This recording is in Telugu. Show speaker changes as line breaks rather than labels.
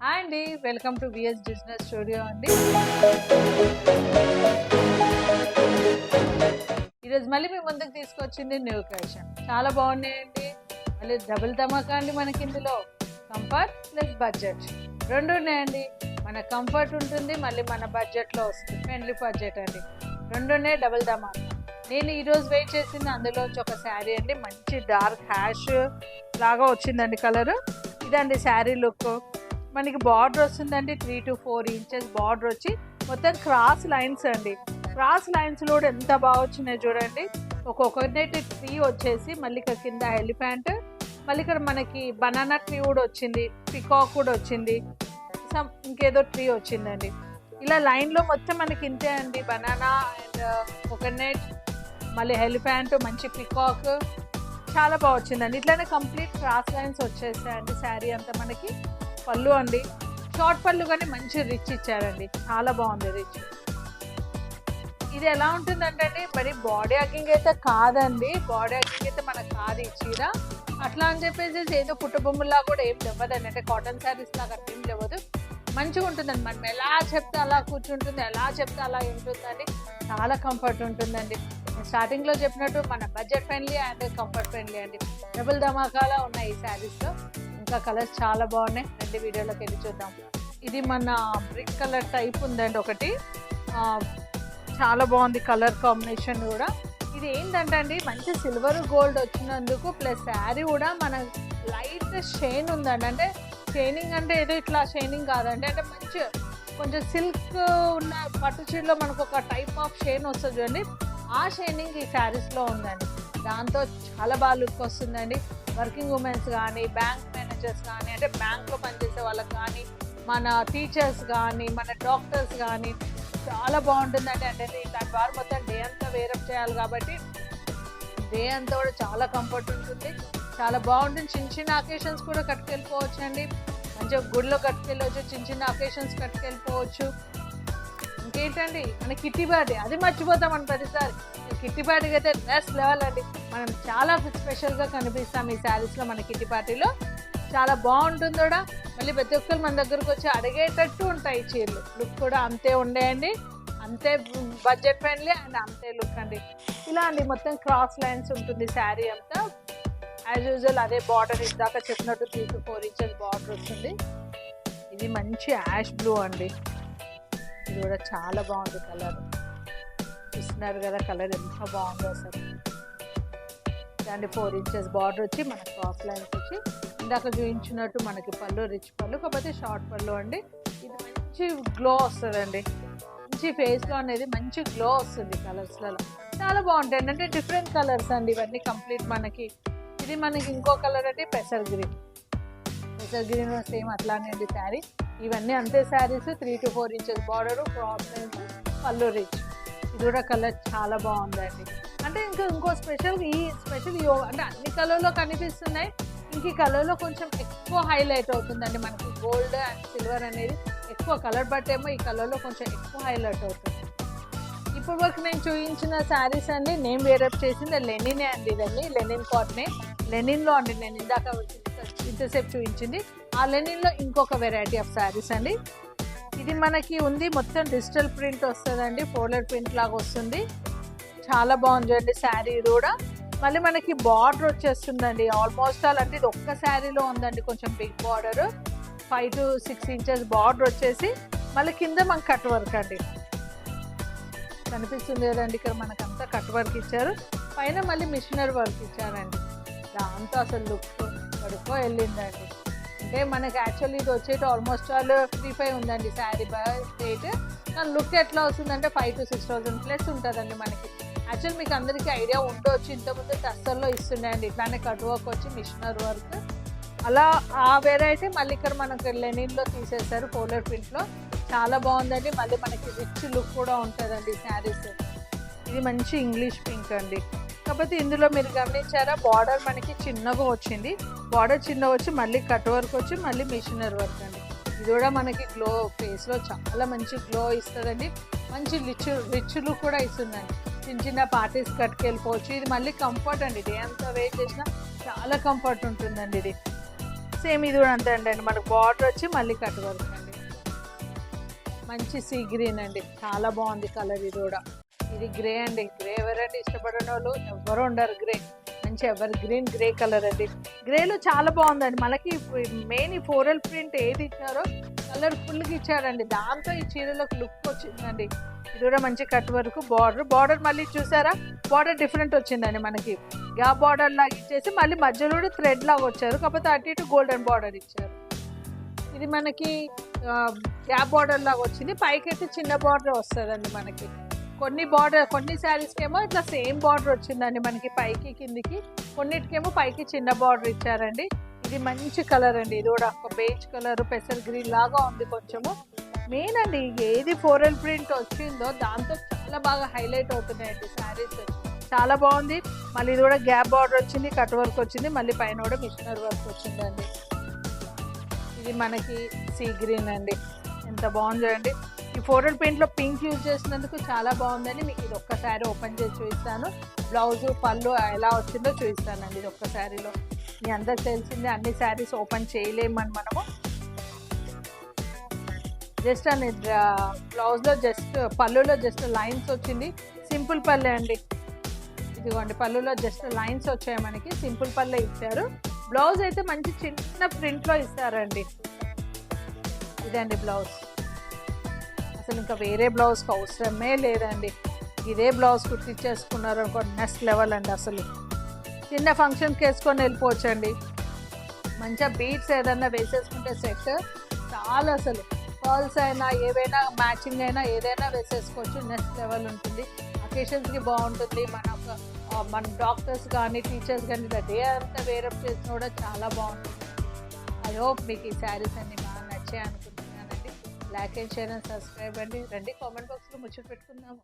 హాయ్ అండి, welcome to VS business studio అండి. ఈరోజు మళ్ళీ మీ ముందుకు తీసుకొచ్చింది న్యూ కలెక్షన్. చాలా బాగున్నాయండి. మళ్ళీ డబుల్ ధమాకా అండి. మనకి ఇందులో కంఫర్ట్ ప్లస్ బడ్జెట్ రెండు ఉన్నాయండి. మన కంఫర్ట్ ఉంటుంది, మళ్ళీ మన బడ్జెట్లో వస్తుంది. ఫ్రెండ్లీ బడ్జెట్ అండి. రెండు ఉన్నాయి, డబుల్ ధమాకా. నేను ఈరోజు వెయిట్ చేసింది అందులోంచి ఒక శారీ అండి. మంచి డార్క్ హ్యాష్ లాగా వచ్చిందండి కలర్. ఇదండి శారీ లుక్. మనకి బార్డర్ వస్తుందండి, 3 to 4 inches బార్డర్ వచ్చి మొత్తం క్రాస్ లైన్స్ అండి. క్రాస్ లైన్స్ కూడా ఎంత బాగా వచ్చినాయి చూడండి. ఒక్కొక్కటి ట్రీ వచ్చేసి మళ్ళీ ఇక్కడ కింద ఎలిఫెంట్, మళ్ళీ ఇక్కడ మనకి బనానా ట్రీ కూడా వచ్చింది, పికాక్ కూడా వచ్చింది, ఇంకేదో ట్రీ వచ్చిందండి. ఇలా లైన్లో మొత్తం మనకి ఇంతే అండి. బనానా అండ్ కోకోనట్, మళ్ళీ ఎలిఫెంట్, మంచి పికాక్, చాలా బాగా వచ్చిందండి. ఇట్లానే కంప్లీట్ క్రాస్ లైన్స్ వచ్చేసాయండి. శారీ అంతా మనకి పళ్ళు అండి, షార్ట్ పళ్ళు, కానీ మంచి రిచ్ ఇచ్చారండి. చాలా బాగుంది రిచ్. ఇది ఎలా ఉంటుందంటే అండి, మరి బాడీ హగ్గింగ్ అయితే కాదండి. బాడీ హగ్గింగ్ అయితే మనకు కాదు ఈ చీర. అట్లా అని చెప్పేసి ఏదో పుట్టబొమ్మలా కూడా ఏం లేవదండి. అంటే కాటన్ శారీస్ లాగా ఏం లేవదు. మంచిగా ఉంటుందండి. మనం ఎలా చెప్తే అలా కూర్చుంటుంది, ఎలా చెప్తే అలా ఉంటుందండి. చాలా కంఫర్ట్ ఉంటుందండి. స్టార్టింగ్లో చెప్పినట్టు మన budget friendly and comfort friendly అండి. డబుల్ ధమాకాలా ఉన్నాయి ఈ శారీస్లో. ఇంకా కలర్స్ చాలా బాగున్నాయి. రెండు వీడియోలోకి వెళ్ళి చూద్దాం. ఇది మన బ్రిక్ కలర్ టైప్ ఉందండి ఒకటి. చాలా బాగుంది కలర్ కాంబినేషన్ కూడా. ఇది ఏంటంటే అండి, మంచి సిల్వర్ గోల్డ్ వచ్చినందుకు ప్లస్ శారీ కూడా మన లైట్ షైన్ ఉందండి. అంటే షైనింగ్ అంటే ఏదో ఇట్లా షైనింగ్ కాదండి. అంటే మంచి కొంచెం సిల్క్ ఉన్న పట్టు చీరలో మనకు ఒక టైప్ ఆఫ్ షైన్ వస్తుంది చూడండి. ఆ షైనింగ్ ఈ శారీస్లో ఉందండి. దాంతో చాలా బాగా లుక్ వస్తుందండి. వర్కింగ్ ఉమెన్స్ కానీ, బ్యాంక్ మేనేజర్స్ కానీ, అంటే బ్యాంక్లో పనిచేసే వాళ్ళకి కానీ, మన టీచర్స్ కానీ, మన డాక్టర్స్ కానీ చాలా బాగుంటుందండి. అంటే ఇట్లాంటి వారు మొత్తం డే అంతా వేరప్ చేయాలి కాబట్టి డే అంతా కూడా చాలా కంఫర్ట్ ఉంటుంది. చాలా బాగుంటుంది. చిన్న చిన్న అకేషన్స్ కూడా కట్టుకెళ్ళిపోవచ్చు అండి. మంచిగా గుడిలో కట్టుకెళ్ళవచ్చు, చిన్న చిన్న అకేషన్స్ కట్టుకెళ్ళిపోవచ్చు. ఇంకేంటండి, మన కిట్టి పార్టీ అది మర్చిపోతాం అని ప్రతిసారి. కిట్టి పార్టీకి అయితే నెక్స్ట్ లెవెల్ అండి. మనం చాలా స్పెషల్గా కనిపిస్తాం ఈ శారీస్లో. మన కిట్టి పార్టీలో చాలా బాగుంటుంది కూడా. మళ్ళీ ప్రతి ఒక్కరు మన దగ్గరకు వచ్చి అడిగేటట్టు ఉంటాయి చీరలు. లుక్ కూడా అంతే ఉండేయండి, అంతే బడ్జెట్ ఫ్రెండ్లీ అండ్ అంతే లుక్ అండి. ఇలా అండి మొత్తం క్రాస్ లైన్స్ ఉంటుంది శారీ అంతా. యాజ్ యూజువల్ అదే బార్డర్, ఇందాక చెప్పినట్టు 3 to 4 inches బార్డర్ వస్తుంది. ఇది మంచి యాష్ బ్లూ అండి. ఇది కూడా చాలా బాగుంది కలర్. చూస్తున్నారు కదా కలర్ ఎంత బాగుందో అసలు. దాన్ని 4 inches బార్డర్ వచ్చి మన క్రాస్ లైన్స్ వచ్చి ఇందాక చూపించినట్టు మనకి పళ్ళు రిచ్ పళ్ళు, కాకపోతే షార్ట్ పళ్ళు అండి. ఇది మంచి గ్లో వస్తుందండి. మంచి ఫేస్లో అనేది మంచి గ్లో వస్తుంది కలర్స్లలో. చాలా బాగుంటాయి. అంటే డిఫరెంట్ కలర్స్ అండి ఇవన్నీ కంప్లీట్ మనకి. ఇది మనకి ఇంకో కలర్ అంటే పెసర్ గ్రీన్. పెసర్ గ్రీన్ సేమ్ అట్లానే అండి శారీ. ఇవన్నీ అంతే saris. 3 to 4 inches border, cross lines, పళ్ళు రిచ్. ఇది కూడా కలర్ చాలా బాగుందండి. అంటే ఇంకో స్పెషల్ అంటే అన్ని కలర్లో కనిపిస్తున్నాయి. ఇంక ఈ కలర్లో కొంచెం ఎక్కువ హైలైట్ అవుతుందండి. మనకి గోల్డ్ అండ్ సిల్వర్ అనేది ఎక్కువ కలర్ బట్టేమో ఈ కలర్లో కొంచెం ఎక్కువ హైలైట్ అవుతుంది. ఇప్పుడు వరకు నేను చూపించిన శారీస్ అండి నేను వేరప్ చేసింది లెనినే అండి. ఇదండి లెనిన్ కాటనే. లెనిన్లో అండి నేను ఇందాక ఇంతసేపు చూపించింది. ఆ లెనిన్లో ఇంకొక వెరైటీ ఆఫ్ శారీస్ అండి. ఇది మనకి ఉంది మొత్తం డిజిటల్ ప్రింట్ వస్తుందండి. ఫోల్డర్ ప్రింట్ లాగా వస్తుంది. చాలా బాగుంది చూడండి శారీ కూడా. మళ్ళీ మనకి బార్డర్ వచ్చేస్తుందండి. ఆల్మోస్ట్ ఆల్ అంటే ఇది ఒక్క శారీలో ఉందండి. కొంచెం big border, 5 to 6 inches border వచ్చేసి మళ్ళీ కింద మనకి కట్ వర్క్ అండి. కనిపిస్తుంది కదండి, ఇక్కడ మనకంతా కట్ వర్క్ ఇచ్చారు. పైన మళ్ళీ మిషనరీ వర్క్ ఇచ్చారండి. దాంతో అసలు లుక్ కడుక్కో వెళ్ళిందండి. అంటే మనకి యాక్చువల్లీ ఇది వచ్చేటి ఆల్మోస్ట్ ఆల్ 3,500 ఉందండి శారీ రేట్. కానీ లుక్ ఎట్లా వస్తుందంటే 5 to 6,000 ప్లస్ ఉంటుందండి మనకి. యాక్చువల్ మీకు అందరికీ ఐడియా ఉండవచ్చు, ఇంతకుముందు టస్సర్లో ఇస్తున్నాయండి ఇట్లానే కట్ వర్క్ వచ్చి మిషనరీ వర్క్. అలా ఆ వెరైటీ మళ్ళీ ఇక్కడ మనకి లెనిన్లో తీసేశారు, ఫోల్డర్ ప్రింట్లో. చాలా బాగుందండి. మళ్ళీ మనకి రిచ్ లుక్ కూడా ఉంటుందండి శారీస్. ఇది మంచి ఇంగ్లీష్ పింక్ అండి. కాకపోతే ఇందులో మీరు గమనించారా, బార్డర్ మనకి చిన్నగా వచ్చింది. బార్డర్ చిన్నగా వచ్చి మళ్ళీ కట్ వర్క్ వచ్చి మళ్ళీ మిషనరీ వర్క్ అండి. ఇది కూడా మనకి గ్లో ఫేస్లో చాలా మంచి గ్లో ఇస్తుందండి. మంచి రిచ్ లుక్ కూడా ఇస్తుందండి. చిన్న చిన్న పార్టీస్ కట్టుకెళ్ళిపోవచ్చు. ఇది మళ్ళీ కంఫర్ట్ అండి. డే అంతా వేర్ చేసినా చాలా కంఫర్ట్ ఉంటుందండి. ఇది సేమ్ ఇది కూడా అంతే అండి. మనకు బార్డర్ వచ్చి మళ్ళీ కట్ వర్క్ అండి. మంచి సీ గ్రీన్ అండి, చాలా బాగుంది కలర్. ఇది కూడా ఇది గ్రే అండి. గ్రే ఎవరండి ఇష్టపడిన వాళ్ళు ఎవరు ఉండరు. గ్రే మంచి ఎవర్ గ్రీన్ గ్రే కలర్ అండి. గ్రేలో చాలా బాగుందండి. మనకి మెయిన్ ఈ ఫ్లోరల్ ప్రింట్ ఏది ఇచ్చారో కలర్ఫుల్గా ఇచ్చారండి, దాంతో ఈ చీరలోకి లుక్ వచ్చిందండి. ఇది కూడా మంచి కట్ వరకు బార్డర్ మళ్ళీ చూసారా, బార్డర్ డిఫరెంట్ వచ్చిందండి. మనకి గ్యాప్ బార్డర్ లాగా ఇచ్చేసి మళ్ళీ మధ్యలో కూడా థ్రెడ్ లాగా వచ్చారు, కాకపోతే అటు ఇటు గోల్డెన్ బార్డర్ ఇచ్చారు. ఇది మనకి గ్యాప్ బార్డర్ లాగా వచ్చింది, పైకైతే చిన్న బార్డర్ వస్తుందండి. మనకి కొన్ని శారీస్కి ఏమో ఇట్లా సేమ్ బార్డర్ వచ్చిందండి మనకి పైకి కిందికి, కొన్నిటికేమో పైకి చిన్న బార్డర్ ఇచ్చారండి. ఇది మంచి కలర్ అండి. ఇది కూడా ఒక బేజ్ కలర్ పెసర్ గ్రీన్ లాగా ఉంది కొంచెము. మెయిన్ అండి ఏది ఫ్లోరల్ ప్రింట్ వచ్చిందో దాంతో చాలా బాగా హైలైట్ అవుతున్నాయండి శారీస్. చాలా బాగుంది. మళ్ళీ ఇది కూడా గ్యాప్ బార్డర్ వచ్చింది, కట్ వర్క్ వచ్చింది, మళ్ళీ పైన కూడా మిషనర్ వర్క్ వచ్చిందండి. ఇది మనకి సీ గ్రీన్ అండి, ఎంత బాగుంది చూడండి. ఈ ఫ్లోరల్ ప్రింట్లో పింక్ యూజ్ చేసినందుకు చాలా బాగుందని మీకు ఇది ఒక్కసారి ఓపెన్ చేసి చూపిస్తాను. బ్లౌజు పళ్ళు ఎలా వచ్చిందో చూపిస్తానండి. ఇది ఒక్క శారీలో మీ అందరికి తెలిసిందే, అన్ని శారీస్ ఓపెన్ చేయలేమని మనము. జస్ట్ అని బ్లౌజ్లో జస్ట్ పళ్ళులో జస్ట్ లైన్స్ వచ్చింది, సింపుల్ పల్లె అండి. ఇదిగోండి పళ్ళులో జస్ట్ లైన్స్ వచ్చాయి మనకి, సింపుల్ పల్లె ఇచ్చారు. బ్లౌజ్ అయితే మంచి చిన్న ప్రింట్లో ఇస్తారండి. ఇదండి బ్లౌజ్. అసలు ఇంకా వేరే బ్లౌజ్కి అవసరమే లేదండి. ఇదే బ్లౌజ్ కుట్టించేసుకున్నారు అనుకో నెక్స్ట్ లెవెల్ అండి. అసలు చిన్న ఫంక్షన్కి వేసుకొని వెళ్ళిపోవచ్చండి. మంచిగా బీట్స్ ఏదన్నా వేసేసుకుంటే సెట్ చాలా, అసలు పర్ల్స్ అయినా ఏవైనా మ్యాచింగ్ అయినా ఏదైనా వేసేసుకోవచ్చు, నెక్స్ట్ లెవెల్ ఉంటుంది. అకేషన్స్కి బాగుంటుంది. మన డాక్టర్స్ కానీ టీచర్స్ కానీ ఇలా డే అంతా వేరప్ చేసినా కూడా చాలా బాగుంటుంది. ఐ హోప్ మీకు ఈ శారీస్ అన్ని బాగా నచ్చాయి అనుకుంటున్నానండి. Like and share and subscribe అండి. రండి కామెంట్ బాక్స్లో ముచ్చట పెట్టుకుందాము.